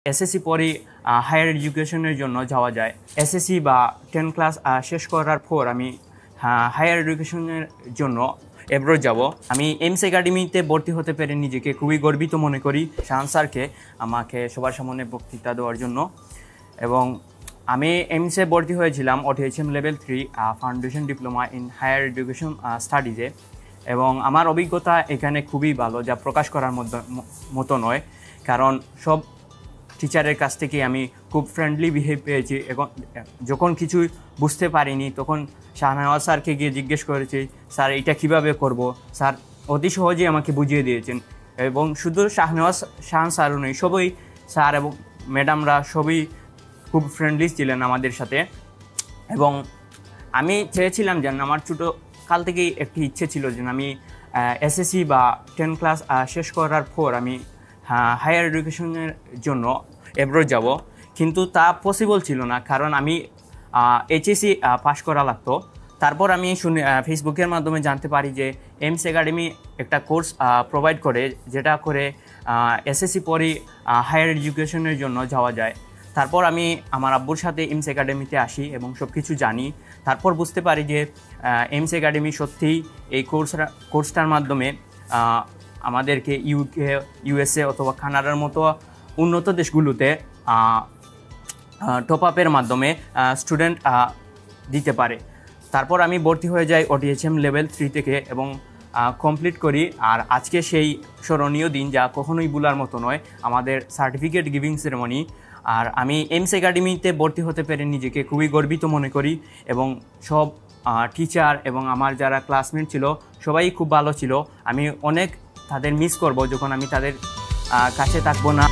SSC পরে higher এডুকেশনের জন্য যাওয়া যায়। এসএসসি বা 10 ক্লাস শেষ করার পর আমি হায়ার এডুকেশনের জন্য এব্রড যাব। আমি এইমস একাডেমিতে ভর্তি হতে পেরে নিজেকে খুবই গর্বিত মনে করি শাহান স্যারকে আমাকে সবার সামনে বক্তৃতা দেওয়ার জন্য। এবং আমি এইমসে ভর্তি হয়েছিলাম OTHM level 3 foundation diploma in higher education স্টাডিজে। এবং আমার অভিজ্ঞতা এখানে খুবই ভালো, যা প্রকাশ করার মতো নয়, কারণ সব টিচারের কাছ থেকে আমি খুব ফ্রেন্ডলি বিহেভ পেয়েছি। এখন যখন কিছুই বুঝতে পারিনি তখন শাহনেওয়াজ স্যারকে গিয়ে জিজ্ঞেস করেছি, স্যার এটা কীভাবে করব। স্যার অতি সহজেই আমাকে বুঝিয়ে দিয়েছেন। এবং শুধু শাহান স্যারও নেই, সবই স্যার এবং ম্যাডামরা সবই খুব ফ্রেন্ডলি ছিলেন আমাদের সাথে। এবং আমি চেয়েছিলাম যেন, আমার ছোটো কাল থেকেই একটি ইচ্ছে ছিল যেন আমি এসএসসি বা 10 ক্লাস শেষ করার পর আমি হায়ার এডুকেশনের জন্য এব্রড যাব, কিন্তু তা পসিবল ছিল না, কারণ আমি এইচএসসি পাশ করা লাগতো। তারপর আমি ফেসবুকের মাধ্যমে জানতে পারি যে এইমস একাডেমি একটা কোর্স প্রোভাইড করে, যেটা করে এসএসসি পরে হায়ার এডুকেশনের জন্য যাওয়া যায়। তারপর আমি আমার আব্বুর সাথে এইমস একাডেমিতে আসি এবং সব কিছু জানি। তারপর বুঝতে পারি যে এইমস একাডেমি সত্যিই এই কোর্সটার মাধ্যমে আমাদেরকে ইউএসএ অথবা কানাডার মতো উন্নত দেশগুলোতে টপ আপের মাধ্যমে স্টুডেন্ট দিতে পারে। তারপর আমি ভর্তি হয়ে যাই OTHM লেভেল 3 থেকে এবং কমপ্লিট করি। আর আজকে সেই স্মরণীয় দিন, যা কখনোই ভুলার মতো নয়, আমাদের সার্টিফিকেট গিভিং সেরেমনি। আর আমি এইমস একাডেমিতে ভর্তি হতে পেরে নিজেকে খুবই গর্বিত মনে করি। এবং সব টিচার এবং আমার যারা ক্লাসমেট ছিল সবাই খুব ভালো ছিল। আমি অনেক তাদের মিস করব যখন আমি তাদের কাছে থাকবো না।